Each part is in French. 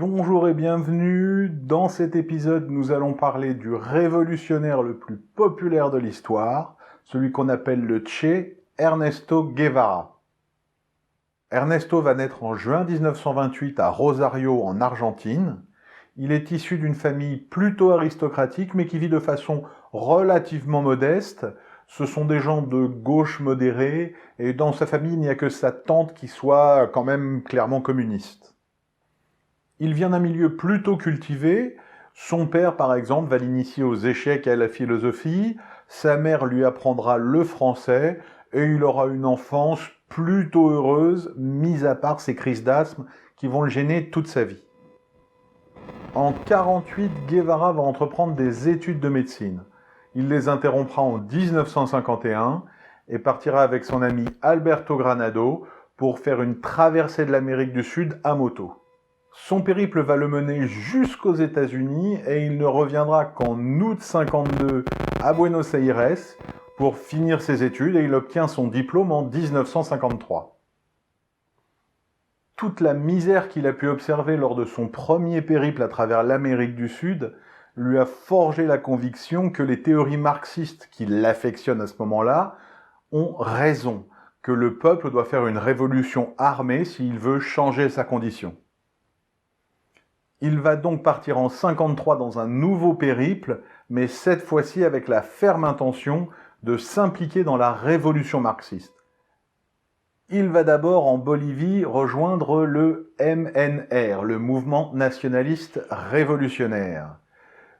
Bonjour et bienvenue. Dans cet épisode, nous allons parler du révolutionnaire le plus populaire de l'histoire, celui qu'on appelle le Che, Ernesto Guevara. Ernesto va naître en juin 1928 à Rosario, en Argentine. Il est issu d'une famille plutôt aristocratique, mais qui vit de façon relativement modeste. Ce sont des gens de gauche modérée, et dans sa famille, il n'y a que sa tante qui soit quand même clairement communiste. Il vient d'un milieu plutôt cultivé. Son père, par exemple, va l'initier aux échecs et à la philosophie. Sa mère lui apprendra le français et il aura une enfance plutôt heureuse, mis à part ses crises d'asthme qui vont le gêner toute sa vie. En 1948, Guevara va entreprendre des études de médecine. Il les interrompra en 1951 et partira avec son ami Alberto Granado pour faire une traversée de l'Amérique du Sud à moto. Son périple va le mener jusqu'aux États-Unis et il ne reviendra qu'en août 1952 à Buenos Aires pour finir ses études et il obtient son diplôme en 1953. Toute la misère qu'il a pu observer lors de son premier périple à travers l'Amérique du Sud lui a forgé la conviction que les théories marxistes qui l'affectionnent à ce moment-là ont raison, que le peuple doit faire une révolution armée s'il veut changer sa condition. Il va donc partir en 1953 dans un nouveau périple, mais cette fois-ci avec la ferme intention de s'impliquer dans la révolution marxiste. Il va d'abord en Bolivie rejoindre le MNR, le mouvement nationaliste révolutionnaire,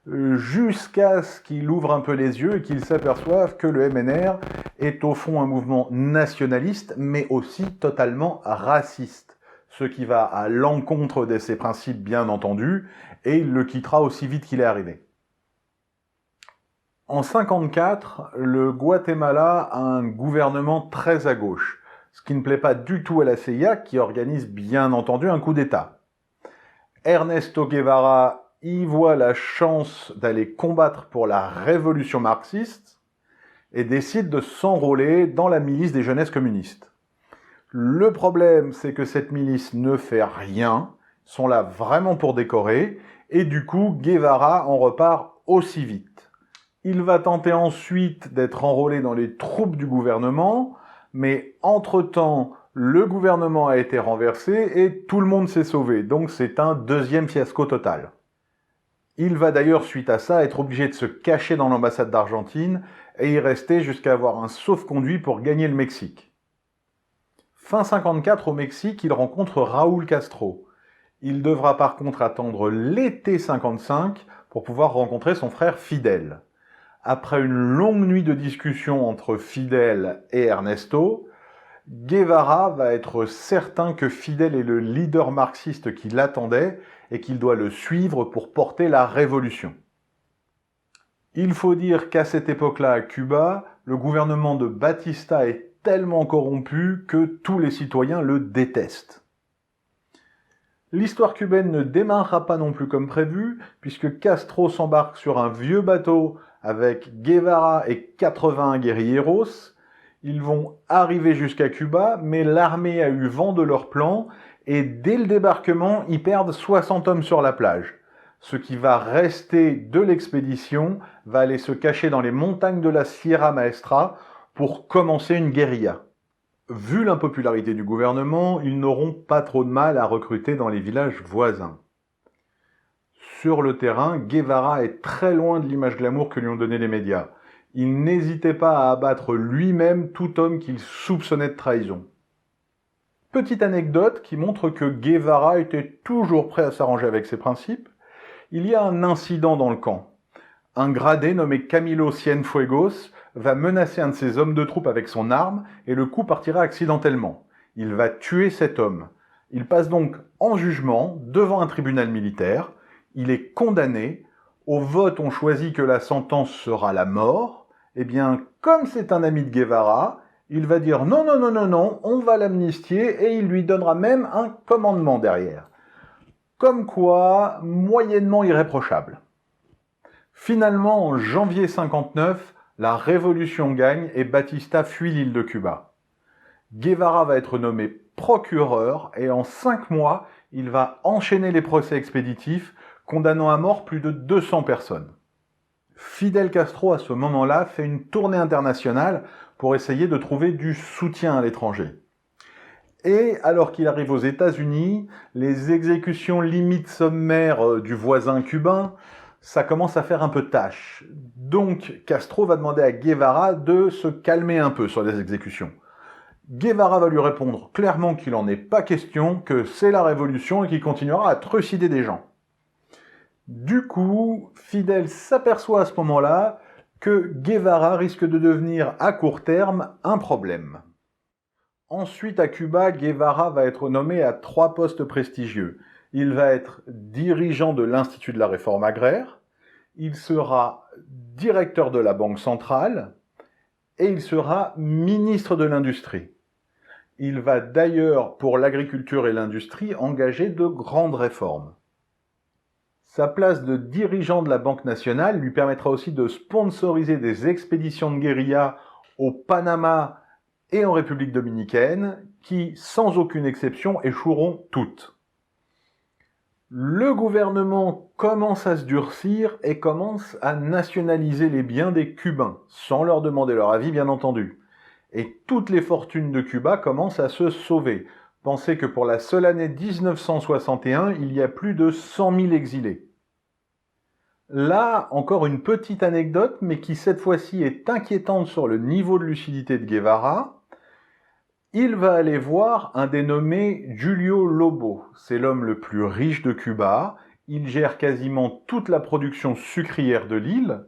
jusqu'à ce qu'il ouvre un peu les yeux et qu'il s'aperçoive que le MNR est au fond un mouvement nationaliste, mais aussi totalement raciste. Ce qui va à l'encontre de ses principes bien entendu, et il le quittera aussi vite qu'il est arrivé. En 1954, le Guatemala a un gouvernement très à gauche, ce qui ne plaît pas du tout à la CIA qui organise bien entendu un coup d'État. Ernesto Guevara y voit la chance d'aller combattre pour la révolution marxiste et décide de s'enrôler dans la milice des jeunesses communistes. Le problème, c'est que cette milice ne fait rien, sont là vraiment pour décorer, et du coup, Guevara en repart aussi vite. Il va tenter ensuite d'être enrôlé dans les troupes du gouvernement, mais entre-temps, le gouvernement a été renversé et tout le monde s'est sauvé, donc c'est un deuxième fiasco total. Il va d'ailleurs, suite à ça, être obligé de se cacher dans l'ambassade d'Argentine et y rester jusqu'à avoir un sauf-conduit pour gagner le Mexique. Fin 1954, au Mexique, il rencontre Raúl Castro. Il devra par contre attendre l'été 1955 pour pouvoir rencontrer son frère Fidel. Après une longue nuit de discussion entre Fidel et Ernesto, Guevara va être certain que Fidel est le leader marxiste qui l'attendait et qu'il doit le suivre pour porter la révolution. Il faut dire qu'à cette époque-là, à Cuba, le gouvernement de Batista est tellement corrompu que tous les citoyens le détestent. L'histoire cubaine ne démarrera pas non plus comme prévu, puisque Castro s'embarque sur un vieux bateau avec Guevara et 80 guerrilleros. Ils vont arriver jusqu'à Cuba, mais l'armée a eu vent de leur plan, et dès le débarquement, ils perdent 60 hommes sur la plage. Ce qui va rester de l'expédition va aller se cacher dans les montagnes de la Sierra Maestra pour commencer une guérilla. Vu l'impopularité du gouvernement, ils n'auront pas trop de mal à recruter dans les villages voisins. Sur le terrain, Guevara est très loin de l'image glamour que lui ont donné les médias. Il n'hésitait pas à abattre lui-même tout homme qu'il soupçonnait de trahison. Petite anecdote qui montre que Guevara était toujours prêt à s'arranger avec ses principes. Il y a un incident dans le camp. Un gradé nommé Camilo Cienfuegos va menacer un de ses hommes de troupe avec son arme et le coup partira accidentellement. Il va tuer cet homme. Il passe donc en jugement devant un tribunal militaire. Il est condamné. Au vote, on choisit que la sentence sera la mort. Eh bien, comme c'est un ami de Guevara, il va dire non, non, non, non, non, on va l'amnistier et il lui donnera même un commandement derrière. Comme quoi, moyennement irréprochable. Finalement, en janvier 1959, la révolution gagne et Batista fuit l'île de Cuba. Guevara va être nommé procureur et en 5 mois, il va enchaîner les procès expéditifs, condamnant à mort plus de 200 personnes. Fidel Castro, à ce moment-là, fait une tournée internationale pour essayer de trouver du soutien à l'étranger. Et alors qu'il arrive aux États-Unis, les exécutions limites sommaires du voisin cubain, ça commence à faire un peu tâche. Donc Castro va demander à Guevara de se calmer un peu sur les exécutions. Guevara va lui répondre clairement qu'il n'en est pas question, que c'est la révolution et qu'il continuera à trucider des gens. Du coup, Fidel s'aperçoit à ce moment-là que Guevara risque de devenir à court terme un problème. Ensuite, à Cuba, Guevara va être nommé à 3 postes prestigieux. Il va être dirigeant de l'Institut de la Réforme agraire, il sera directeur de la Banque centrale et il sera ministre de l'Industrie. Il va d'ailleurs, pour l'agriculture et l'industrie, engager de grandes réformes. Sa place de dirigeant de la Banque nationale lui permettra aussi de sponsoriser des expéditions de guérilla au Panama et en République dominicaine, qui, sans aucune exception, échoueront toutes. Le gouvernement commence à se durcir et commence à nationaliser les biens des Cubains, sans leur demander leur avis bien entendu. Et toutes les fortunes de Cuba commencent à se sauver. Pensez que pour la seule année 1961, il y a plus de 100 000 exilés. Là, encore une petite anecdote, mais qui cette fois-ci est inquiétante sur le niveau de lucidité de Guevara. Il va aller voir un dénommé Julio Lobo. C'est l'homme le plus riche de Cuba. Il gère quasiment toute la production sucrière de l'île.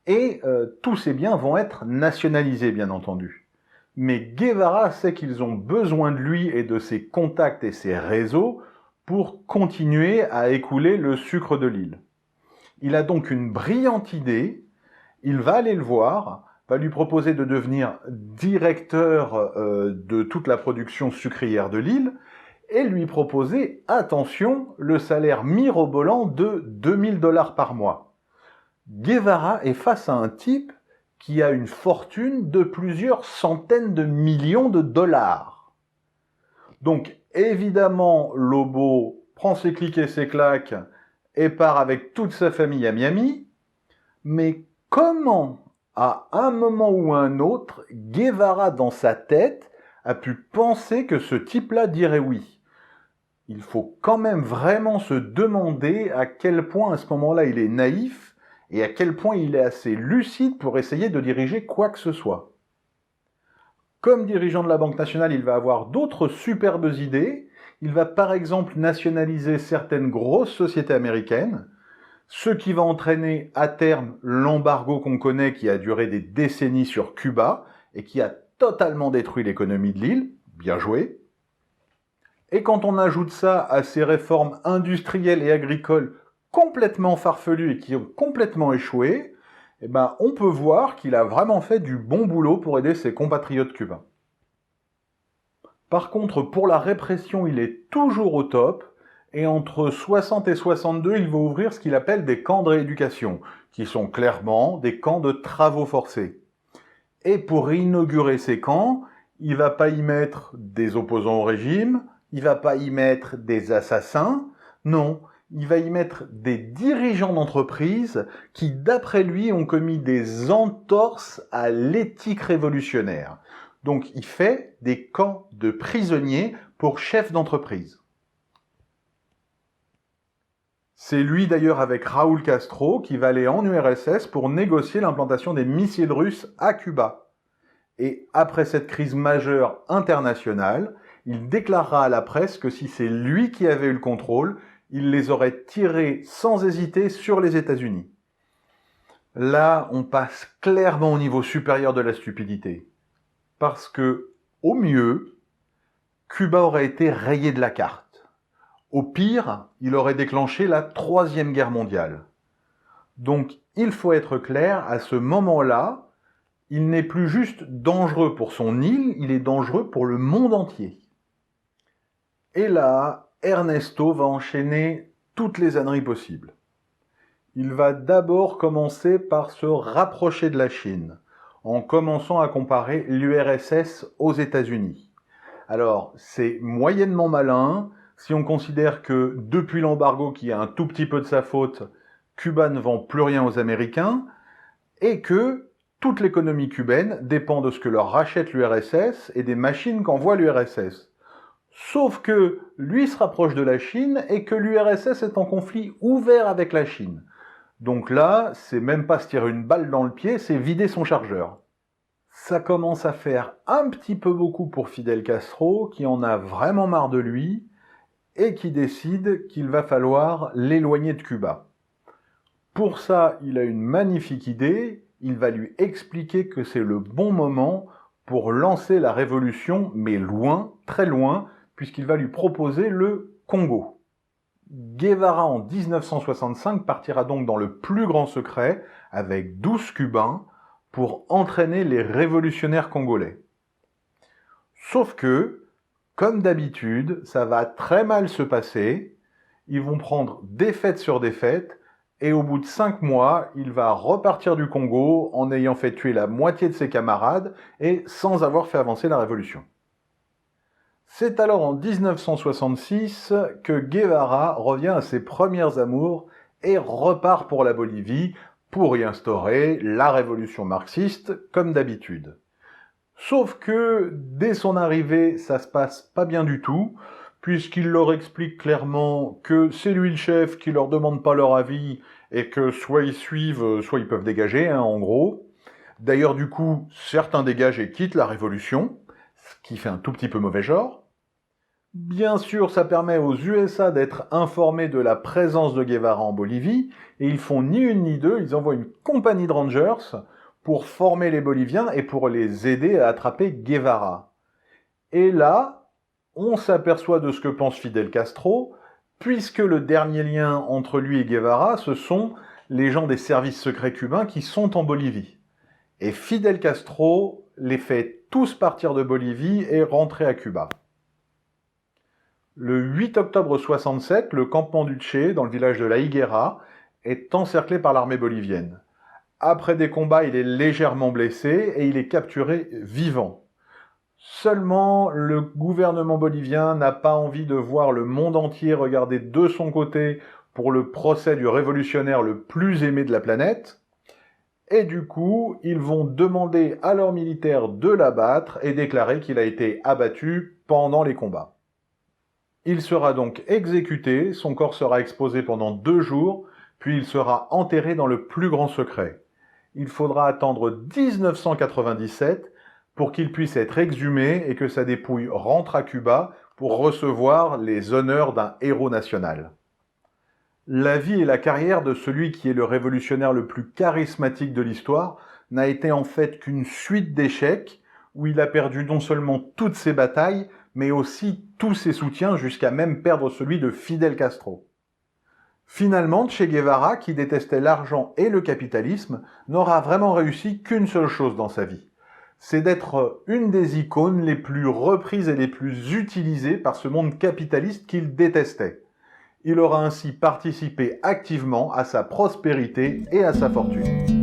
Et tous ces biens vont être nationalisés, bien entendu. Mais Guevara sait qu'ils ont besoin de lui et de ses contacts et ses réseaux pour continuer à écouler le sucre de l'île. Il a donc une brillante idée. Il va aller le voir, va lui proposer de devenir directeur de toute la production sucrière de l'île et lui proposer, attention, le salaire mirobolant de $2000 par mois. Guevara est face à un type qui a une fortune de plusieurs centaines de millions de dollars. Donc évidemment, Lobo prend ses clics et ses claques et part avec toute sa famille à Miami, mais comment, à un moment ou un autre, Guevara, dans sa tête, a pu penser que ce type-là dirait oui? Il faut quand même vraiment se demander à quel point, à ce moment-là, il est naïf et à quel point il est assez lucide pour essayer de diriger quoi que ce soit. Comme dirigeant de la Banque nationale, il va avoir d'autres superbes idées. Il va par exemple nationaliser certaines grosses sociétés américaines, ce qui va entraîner à terme l'embargo qu'on connaît qui a duré des décennies sur Cuba et qui a totalement détruit l'économie de l'île. Bien joué. Et quand on ajoute ça à ces réformes industrielles et agricoles complètement farfelues et qui ont complètement échoué, eh ben, on peut voir qu'il a vraiment fait du bon boulot pour aider ses compatriotes cubains. Par contre, pour la répression, il est toujours au top, et entre 60 et 62, il va ouvrir ce qu'il appelle des camps de rééducation, qui sont clairement des camps de travaux forcés. Et pour inaugurer ces camps, il va pas y mettre des opposants au régime, il va pas y mettre des assassins, non, il va y mettre des dirigeants d'entreprise qui, d'après lui, ont commis des entorses à l'éthique révolutionnaire. Donc il fait des camps de prisonniers pour chefs d'entreprise. C'est lui d'ailleurs avec Raúl Castro qui va aller en URSS pour négocier l'implantation des missiles russes à Cuba. Et après cette crise majeure internationale, il déclarera à la presse que si c'est lui qui avait eu le contrôle, il les aurait tirés sans hésiter sur les États-Unis. Là, on passe clairement au niveau supérieur de la stupidité. Parce que, au mieux, Cuba aurait été rayé de la carte. Au pire, il aurait déclenché la Troisième Guerre mondiale. Donc, il faut être clair, à ce moment-là, il n'est plus juste dangereux pour son île, il est dangereux pour le monde entier. Et là, Ernesto va enchaîner toutes les âneries possibles. Il va d'abord commencer par se rapprocher de la Chine, en commençant à comparer l'URSS aux États-Unis. Alors, c'est moyennement malin, Si on considère que depuis l'embargo, qui a un tout petit peu de sa faute, Cuba ne vend plus rien aux Américains, et que toute l'économie cubaine dépend de ce que leur rachète l'URSS et des machines qu'envoie l'URSS. Sauf que lui se rapproche de la Chine et que l'URSS est en conflit ouvert avec la Chine. Donc là, c'est même pas se tirer une balle dans le pied, c'est vider son chargeur. Ça commence à faire un petit peu beaucoup pour Fidel Castro, qui en a vraiment marre de lui, et qui décide qu'il va falloir l'éloigner de Cuba. Pour ça, il a une magnifique idée, il va lui expliquer que c'est le bon moment pour lancer la révolution, mais loin, très loin, puisqu'il va lui proposer le Congo. Guevara, en 1965, partira donc dans le plus grand secret, avec 12 Cubains, pour entraîner les révolutionnaires congolais. Sauf que, comme d'habitude, ça va très mal se passer, ils vont prendre défaite sur défaite, et au bout de 5 mois, il va repartir du Congo en ayant fait tuer la moitié de ses camarades et sans avoir fait avancer la révolution. C'est alors en 1966 que Guevara revient à ses premières amours et repart pour la Bolivie pour y instaurer la révolution marxiste comme d'habitude. Sauf que dès son arrivée, ça se passe pas bien du tout, puisqu'il leur explique clairement que c'est lui le chef, qui leur demande pas leur avis, et que soit ils suivent, soit ils peuvent dégager, en gros. D'ailleurs, du coup, certains dégagent et quittent la révolution, ce qui fait un tout petit peu mauvais genre. Bien sûr, ça permet aux USA d'être informés de la présence de Guevara en Bolivie, et ils font ni une ni deux, ils envoient une compagnie de Rangers pour former les Boliviens et pour les aider à attraper Guevara. Et là, on s'aperçoit de ce que pense Fidel Castro, puisque le dernier lien entre lui et Guevara, ce sont les gens des services secrets cubains qui sont en Bolivie. Et Fidel Castro les fait tous partir de Bolivie et rentrer à Cuba. Le 8 octobre 67, le campement du Che, dans le village de La Higuera, est encerclé par l'armée bolivienne. Après des combats, il est légèrement blessé et il est capturé vivant. Seulement, le gouvernement bolivien n'a pas envie de voir le monde entier regarder de son côté pour le procès du révolutionnaire le plus aimé de la planète. Et du coup, ils vont demander à leurs militaires de l'abattre et déclarer qu'il a été abattu pendant les combats. Il sera donc exécuté, son corps sera exposé pendant 2 jours, puis il sera enterré dans le plus grand secret. Il faudra attendre 1997 pour qu'il puisse être exhumé et que sa dépouille rentre à Cuba pour recevoir les honneurs d'un héros national. La vie et la carrière de celui qui est le révolutionnaire le plus charismatique de l'histoire n'a été en fait qu'une suite d'échecs où il a perdu non seulement toutes ses batailles, mais aussi tous ses soutiens jusqu'à même perdre celui de Fidel Castro. Finalement, Che Guevara, qui détestait l'argent et le capitalisme, n'aura vraiment réussi qu'une seule chose dans sa vie. C'est d'être une des icônes les plus reprises et les plus utilisées par ce monde capitaliste qu'il détestait. Il aura ainsi participé activement à sa prospérité et à sa fortune.